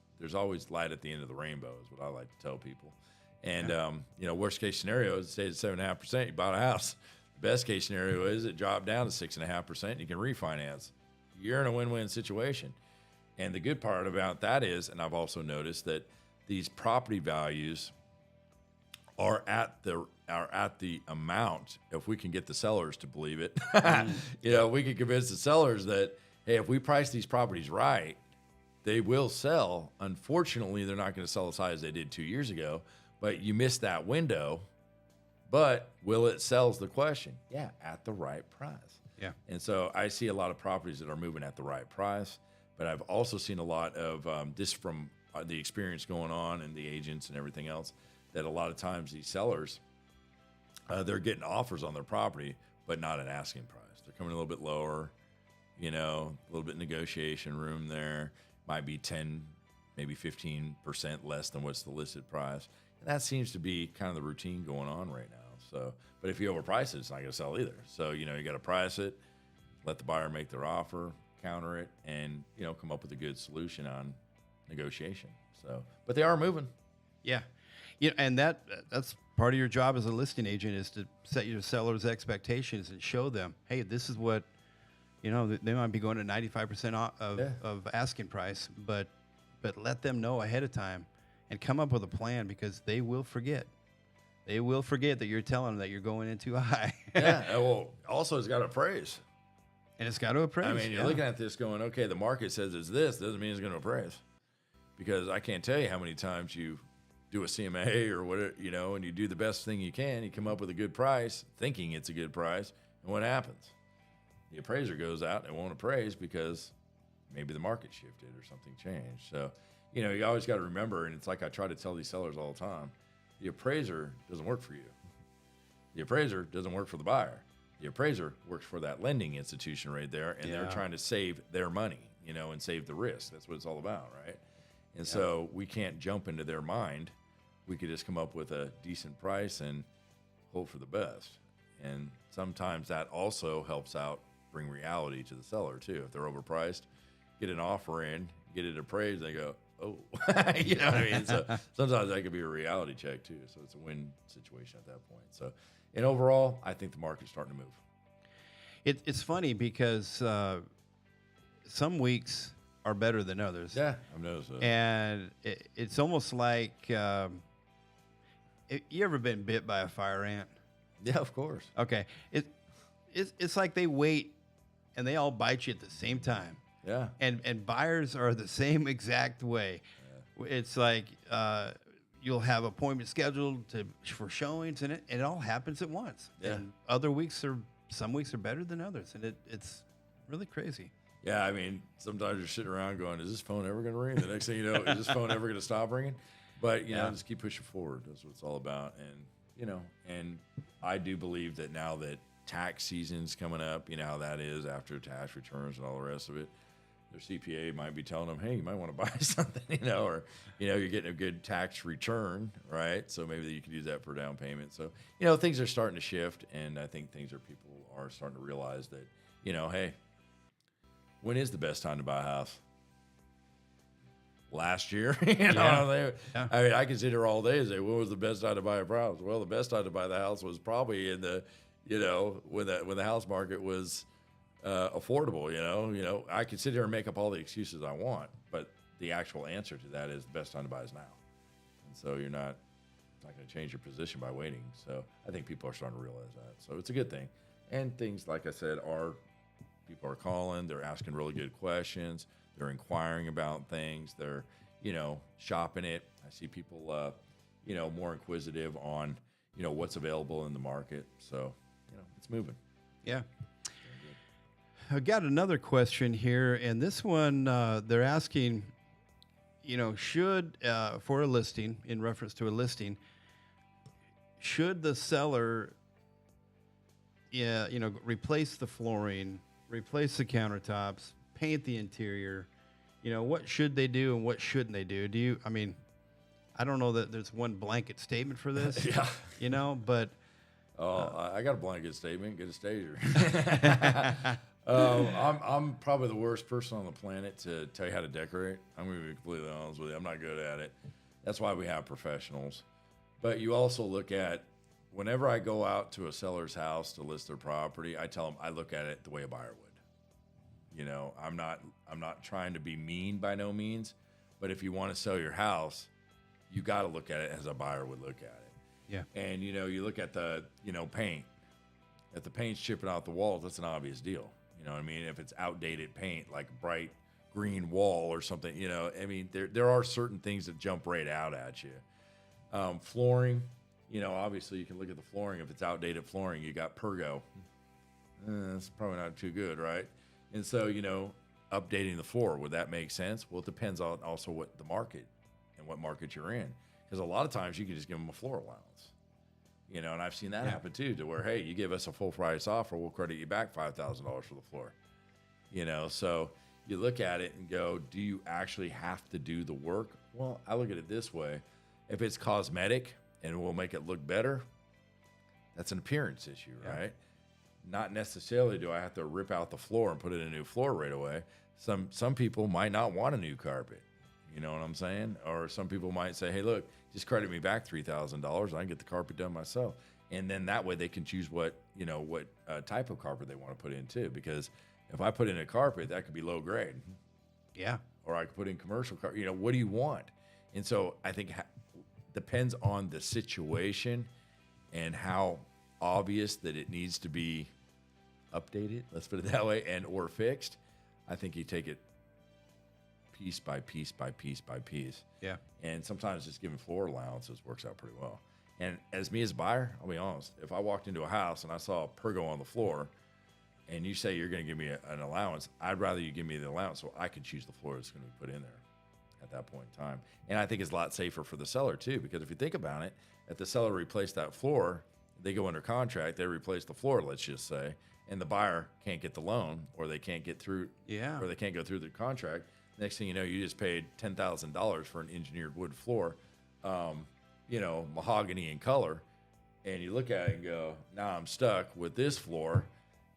light at the end of the rainbow is what I like to tell people. And, worst case scenario is it stays at 7.5%, you bought a house. The best case scenario is it dropped down to 6.5% and you can refinance. You're in a win-win situation. And the good part about that is, and I've also noticed that these property values are at the amount, if we can get the sellers to believe it, we can convince the sellers that, hey, if we price these properties right, they will sell. Unfortunately, they're not going to sell as high as they did 2 years ago, but you missed that window. But will it sell is the question. Yeah, at the right price. Yeah. And so I see a lot of properties that are moving at the right price, but I've also seen a lot of just from the experience going on and the agents and everything else, that a lot of times these sellers, they're getting offers on their property, but not an asking price. They're coming a little bit lower, a little bit negotiation room there. Might be 10, maybe 15% less than what's the listed price. And that seems to be kind of the routine going on right now. So, but if you overprice it, it's not going to sell either. So, you got to price it, let the buyer make their offer, counter it, and, come up with a good solution on negotiation. So, but they are moving. Yeah. And that's part of your job as a listing agent is to set your sellers' expectations and show them, hey, this is what You know, they might be going to 95% of asking price, but let them know ahead of time and come up with a plan, because they will forget. They will forget that you're telling them that you're going in too high. Yeah. Well, also it's got to appraise. And it's got to appraise. I mean, you're looking at this going, okay, the market says it's this, doesn't mean it's going to appraise. Because I can't tell you how many times you do a CMA or whatever, you know, and you do the best thing you can. You come up with a good price, thinking it's a good price. And what happens? The appraiser goes out and won't appraise because maybe the market shifted or something changed. So, you know, you always got to remember, and it's like I try to tell these sellers all the time, the appraiser doesn't work for you. The appraiser doesn't work for the buyer. The appraiser works for that lending institution right there, and they're trying to save their money, you know, and save the risk. That's what it's all about, right? And so we can't jump into their mind. We could just come up with a decent price and hope for the best. And sometimes that also helps out bring reality to the seller too. If they're overpriced, get an offer in, get it appraised, they go, oh, you know what I mean? So sometimes that could be a reality check too. So it's a win situation at that point. So, and overall, I think the market's starting to move. It's funny because some weeks are better than others. Yeah, I've noticed that. And it's almost like, you ever been bit by a fire ant? Yeah, of course. Okay. It's like they wait and they all bite you at the same time. Yeah. And buyers are the same exact way. Yeah. It's like you'll have appointments scheduled for showings, and it all happens at once. Yeah. And some weeks are better than others, and it's really crazy. Yeah, I mean, sometimes you're sitting around going, is this phone ever going to ring? The next thing you know, is this phone ever going to stop ringing? But, you know, just keep pushing forward. That's what it's all about. And, you know, and I do believe that now that tax season's coming up, you know how that is after tax returns and all the rest of it, their CPA might be telling them, hey, you might want to buy something, you know, or, you know, you're getting a good tax return, right? So maybe you could use that for down payment. So, you know, things are starting to shift, and I think people are starting to realize that, you know, hey, when is the best time to buy a house? Last year, you know. Yeah. I mean, I can sit here all day and say, when was the best time to buy a house? Well, the best time to buy the house was probably in the, you know, when the house market was affordable. You know, I can sit here and make up all the excuses I want, but the actual answer to that is the best time to buy is now. And so you're not going to change your position by waiting. So I think people are starting to realize that. So it's a good thing. And things, like I said, people are calling, they're asking really good questions, they're inquiring about things, they're, you know, shopping it. I see people, you know, more inquisitive on, you know, what's available in the market. So, you know, it's moving. Yeah. I got another question here, and this one, they're asking, you know, should, for a listing, in reference to a listing, should the seller, you know, replace the flooring, replace the countertops, paint the interior? You know, what should they do and what shouldn't they do? I mean, I don't know that there's one blanket statement for this. Yeah. You know, but. I got a blanket statement. Get a stager. I'm probably the worst person on the planet to tell you how to decorate. I'm going to be completely honest with you. I'm not good at it. That's why we have professionals. But you also look at, whenever I go out to a seller's house to list their property, I tell them I look at it the way a buyer would. You know, I'm not trying to be mean by no means, but if you want to sell your house, you got to look at it as a buyer would look at it. Yeah. And, you know, you look at the, you know, paint. If the paint's chipping out the walls, that's an obvious deal. You know what I mean? If it's outdated paint, like bright green wall or something, you know, I mean, there are certain things that jump right out at you. Flooring, you know, obviously you can look at the flooring. If it's outdated flooring, you got Pergo. That's probably not too good, right? And so, you know, updating the floor, would that make sense? Well, it depends on also what the market and what market you're in. Because a lot of times you can just give them a floor allowance. You know, and I've seen that happen too, to where, hey, you give us a full price offer, we'll credit you back $5,000 for the floor. You know, so you look at it and go, do you actually have to do the work? Well, I look at it this way. If it's cosmetic and will make it look better, that's an appearance issue, right? Not necessarily do I have to rip out the floor and put in a new floor right away. Some people might not want a new carpet. You know what I'm saying? Or some people might say, hey, look, just credit me back $3,000. I can get the carpet done myself. And then that way they can choose what type of carpet they want to put in too. Because If I put in a carpet, that could be low grade. Yeah. Or I could put in commercial carpet. You know, what do you want? And so I think depends on the situation and how obvious that it needs to be updated, let's put it that way, and or fixed. I think you take it piece by piece by piece by piece. Yeah. And sometimes just giving floor allowances works out pretty well. And as me as a buyer, I'll be honest, if I walked into a house and I saw a pergo on the floor and you say you're going to give me an allowance, I'd rather you give me the allowance so I can choose the floor that's going to be put in there at that point in time. And I think it's a lot safer for the seller too, because if you think about it, if the seller replaced that floor, they go under contract, they replace the floor, let's just say, and the buyer can't get the loan, or they can't get through, or they can't go through the contract. Next thing you know, you just paid $10,000 for an engineered wood floor, you know, mahogany in color, and you look at it and go, now I'm stuck with this floor,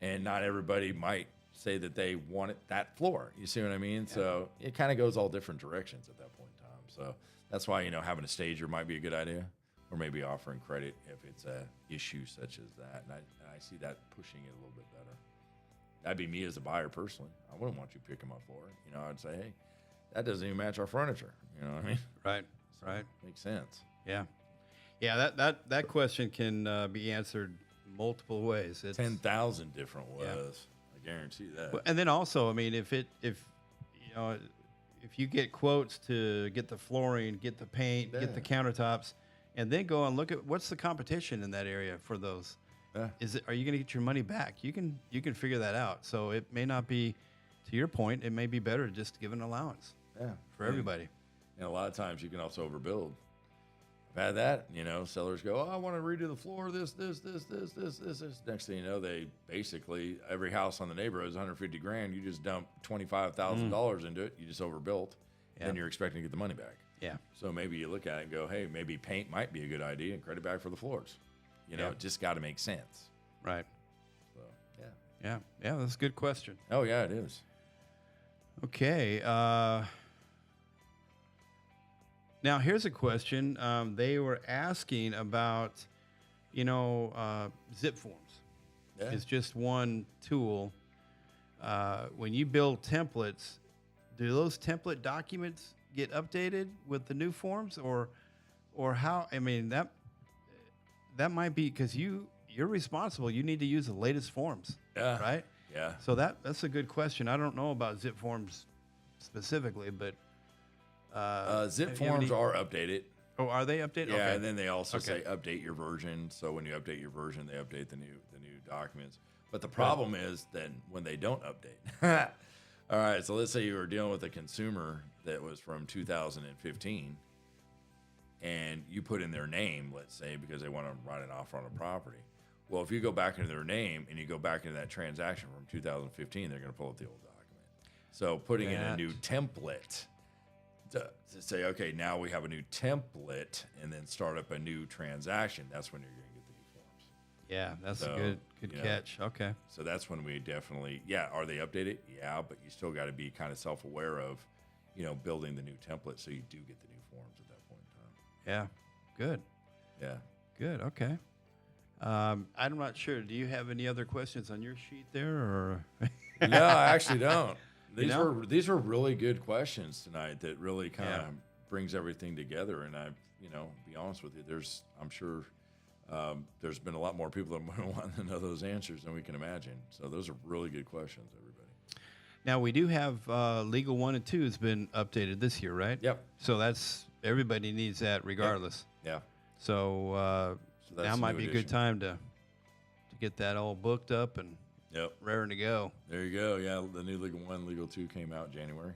and not everybody might say that they want that floor. You see what I mean? Yeah. So it kind of goes all different directions at that point in time. So that's why, you know, having a stager might be a good idea, or maybe offering credit if it's a issue such as that. And I see that pushing it a little bit better. That'd be me as a buyer personally. I wouldn't want you picking my floor. You know, I'd say, hey, that doesn't even match our furniture. You know what I mean? Right. So right. Makes sense. Yeah. Yeah. That question can be answered multiple ways. It's 10,000 different ways. Yeah. I guarantee that. And then also, I mean, if you get quotes to get the flooring, get the paint, get the countertops, and then go and look at what's the competition in that area for those. Yeah. Are you going to get your money back? You can figure that out. So it may not be, to your point, it may be better just to give an allowance. Yeah. For everybody. And a lot of times you can also overbuild. I've had that, you know, sellers go, oh, I want to redo the floor, this. Next thing you know, they basically, every house on the neighborhood is 150 grand. You just dump $25,000 into it. You just overbuilt. Yeah. Then you're expecting to get the money back. Yeah. So maybe you look at it and go, hey, maybe paint might be a good idea and credit back for the floors. You know, it just got to make sense. Right. So, yeah. Yeah. Yeah, that's a good question. Oh, yeah, it is. Okay. Now, here's a question. They were asking about, zip forms. Yeah. It's just one tool. When you build templates, do those template documents get updated with the new forms, or how? I mean, that might be because you're responsible. You need to use the latest forms. Yeah. Right. Yeah. So that's a good question. I don't know about zip forms specifically, but zip forms are updated. Oh, are they updated? Yeah, okay. And then they also say update your version. So when you update your version, they update the new documents. But the problem is then when they don't update. All right, so let's say you were dealing with a consumer that was from 2015, and you put in their name, let's say, because they want to write an offer on a property. Well, if you go back into their name and you go back into that transaction from 2015, they're going to pull up the old document. So putting in a new template to say, okay, now we have a new template, and then start up a new transaction, that's when you're going to get the new forms. Yeah, that's a good catch. Okay. So that's when we definitely, are they updated? Yeah, but you still got to be kind of self-aware of, building the new template so you do get the new forms at that point in time. Yeah, good. Yeah. Good, okay. I'm not sure. Do you have any other questions on your sheet there, or? No, I actually don't. These were really good questions tonight that really kind of brings everything together. And I, be honest with you, I'm sure there's been a lot more people that want to know those answers than we can imagine. So those are really good questions, everybody. Now we do have Legal 1 and 2 has been updated this year, right? Yep. So everybody needs that regardless. Yep. Yeah. So now might be a good time to get that all booked up and raring to go. There you go. Yeah, the new Legal 1, Legal 2 came out January.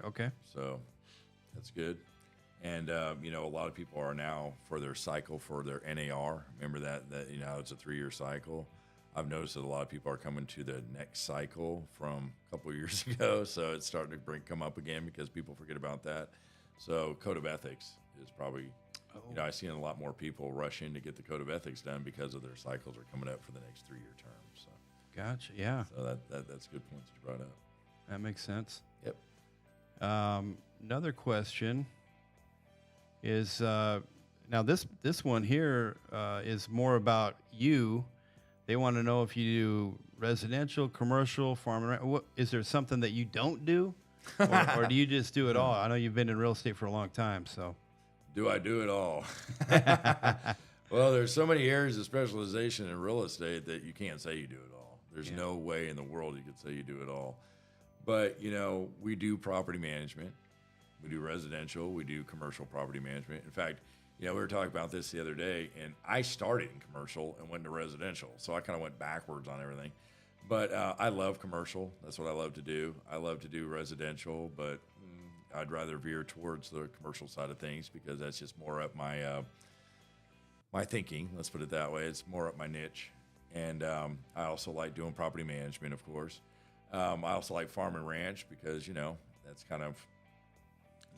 Okay. So that's good. And, a lot of people are now for their cycle for their NAR. Remember that it's a 3-year cycle. I've noticed that a lot of people are coming to the next cycle from a couple of years ago. So it's starting to come up again because people forget about that. So Code of Ethics is probably, I've seen a lot more people rush in to get the Code of Ethics done because of their cycles are coming up for the next 3-year term. So. Gotcha. Yeah. So that's a good point that you brought up. That makes sense. Yep. Another question is now this one here is more about you. They want to know if you do residential, commercial, farm and ranch. Is there something that you don't do, or do you just do it all? I know you've been in real estate for a long time, so. Do I do it all? Well, there's so many areas of specialization in real estate that you can't say you do it all. There's no way in the world you could say you do it all. But, we do property management. We do residential. We do commercial property management. In fact, we were talking about this the other day, and I started in commercial and went to residential. So I kind of went backwards on everything. But I love commercial. That's what I love to do. I love to do residential, but I'd rather veer towards the commercial side of things because that's just more up my my thinking. Let's put it that way. It's more up my niche. And I also like doing property management, of course. I also like farm and ranch because, that's kind of,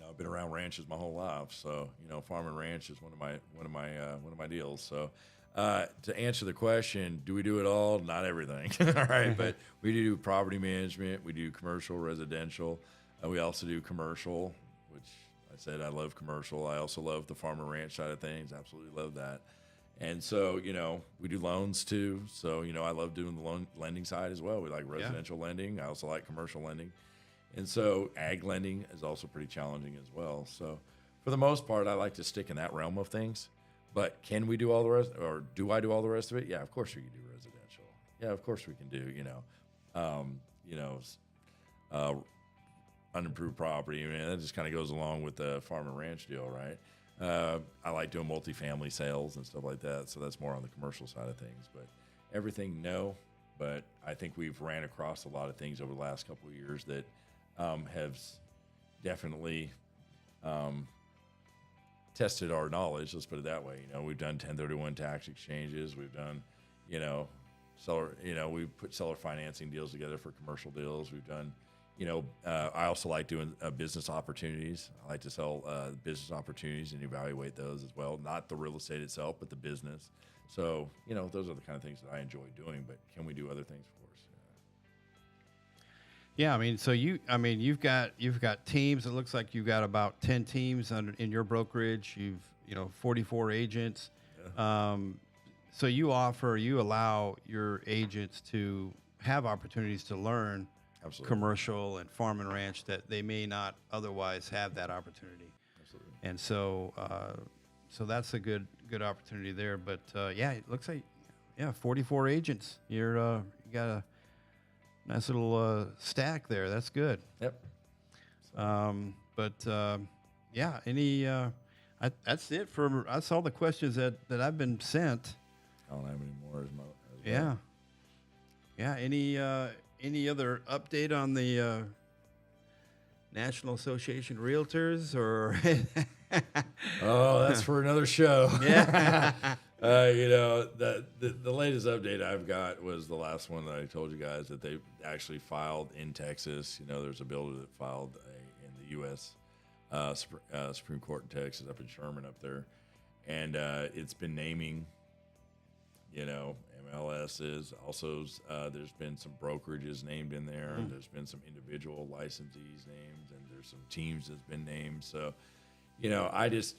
I've been around ranches my whole life. So, farm and ranch is one of my deals. So, to answer the question, do we do it all? Not everything. All right. But we do property management. We do commercial, residential. We also do commercial, which I said I love commercial. I also love the farm and ranch side of things. Absolutely love that. And so, we do loans too. So, I love doing the loan lending side as well. We like residential lending. I also like commercial lending. And so ag lending is also pretty challenging as well. So for the most part, I like to stick in that realm of things. But can we do all the rest, or do I do all the rest of it? Yeah, of course we can do residential. Yeah, of course we can do, unimproved property. I mean, that just kind of goes along with the farm and ranch deal, right? I like doing multifamily sales and stuff like that. So that's more on the commercial side of things. But everything, no. But I think we've ran across a lot of things over the last couple of years that have definitely tested our knowledge. Let's put it that way. We've done 1031 tax exchanges. We've done, we put seller financing deals together for commercial deals. We've done, I also like doing business opportunities. I like to sell business opportunities and evaluate those as well. Not the real estate itself, but the business. So, those are the kind of things that I enjoy doing. But can we do other things? Of course. Yeah, I mean, so you've got teams. It looks like you've got about 10 teams in your brokerage. You've 44 agents. Yeah. So you allow your agents to have opportunities to learn Absolutely. Commercial and farm and ranch that they may not otherwise have that opportunity. Absolutely. And so so that's a good opportunity there. But it looks like 44 agents. You got a nice little stack there. That's good. Yep. That's it for. That's all the questions that I've been sent. I don't have any more as well. Yeah. Any other update on the National Association of Realtors or? Oh, that's for another show. Yeah. The latest update I've got was the last one that I told you guys that they actually filed in Texas. There's a bill that filed in the U.S. Supreme Court in Texas, up in Sherman up there. And it's been naming, MLSs. Also, there's been some brokerages named in there. And there's been some individual licensees named, and there's some teams that's been named. So, I just,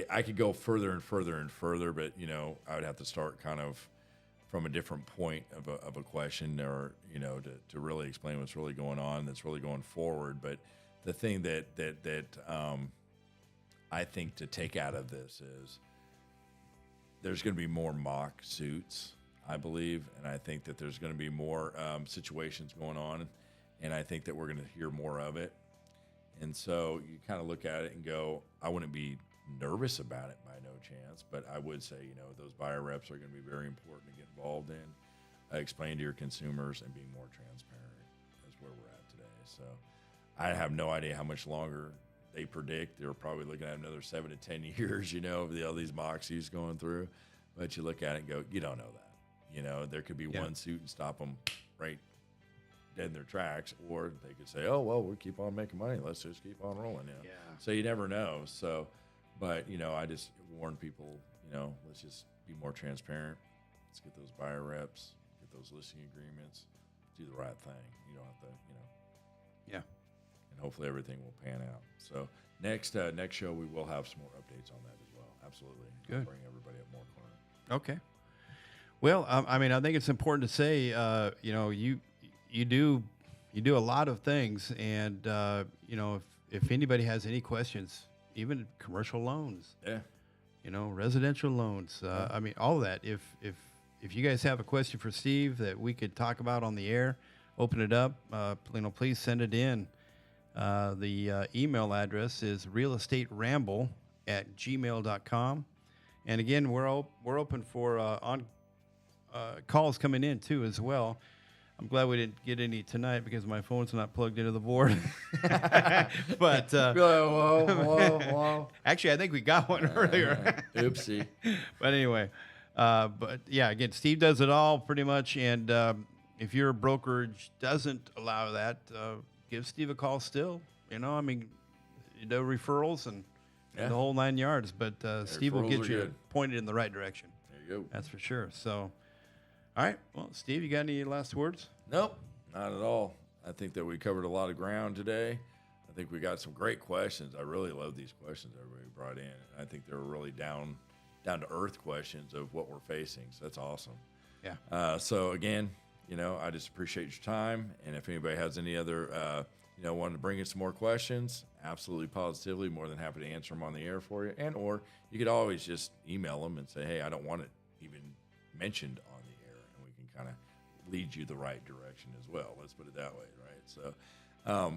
I could go further and further and further, but, I would have to start kind of from a different point of a question or, to really explain what's really going on, that's really going forward. But the thing that I think to take out of this is there's going to be more mock suits, I believe, and I think that there's going to be more situations going on, and I think that we're going to hear more of it. And so you kind of look at it and go, I wouldn't be nervous about it by no chance, but I would say, those buyer reps are going to be very important to get involved in, explain to your consumers and being more transparent is where we're at today. So I have no idea how much longer they predict. They're probably looking at another 7 to 10 years, of all these mock suits going through, but you look at it and go, you don't know that. There could be one suit and stop them right dead in their tracks, or they could say, oh, well, we keep on making money. Let's just keep on rolling. Yeah. So you never know. So, but, I just warn people, let's just be more transparent. Let's get those buyer reps, get those listing agreements, do the right thing. You don't have to, Yeah. And hopefully everything will pan out. So next show, we will have some more updates on that as well. Absolutely. Good. Bring everybody up more corner. Okay. Well, I mean, I think it's important to say, you do a lot of things, and if anybody has any questions, even commercial loans, residential loans, I mean, all of that. If you guys have a question for Steve that we could talk about on the air, open it up. Please send it in. The email address is realestateramble@gmail.com. And again, we're open for calls coming in too as well. I'm glad we didn't get any tonight because my phone's not plugged into the board. But whoa. Actually, I think we got one earlier. Oopsie. But anyway, but yeah, again, Steve does it all pretty much. And if your brokerage doesn't allow that, give Steve a call still. I mean, referrals and the whole 9 yards. But Steve will get you pointed in the right direction. There you go. That's for sure. So, all right. Well, Steve, you got any last words? Nope, not at all. I think that we covered a lot of ground today. I think we got some great questions. I really love these questions everybody brought in. I think they were really down to earth questions of what we're facing. So that's awesome. Yeah. So again, I just appreciate your time. And if anybody has any other, wanting to bring in some more questions, absolutely, positively, more than happy to answer them on the air for you. And or you could always just email them and say, hey, I don't want it even mentioned on the air, and we can kind of lead you the right direction as well. Let's put it that way, right? So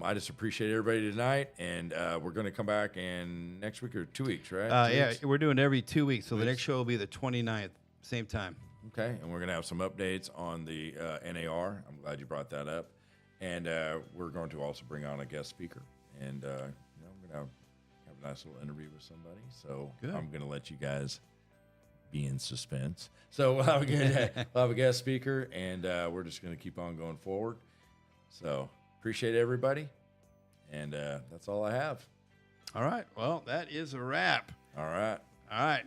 I just appreciate everybody tonight, and we're going to come back in next week or 2 weeks, right? We're doing every 2 weeks. So the next show will be the 29th, same time. Okay, and we're going to have some updates on the NAR. I'm glad you brought that up. And we're going to also bring on a guest speaker. And, I'm going to have a nice little interview with somebody. So Good. I'm going to let you guys be in suspense. So we'll have a guest speaker, and we're just going to keep on going forward. So appreciate everybody. And that's all I have. All right. Well, that is a wrap. All right. All right.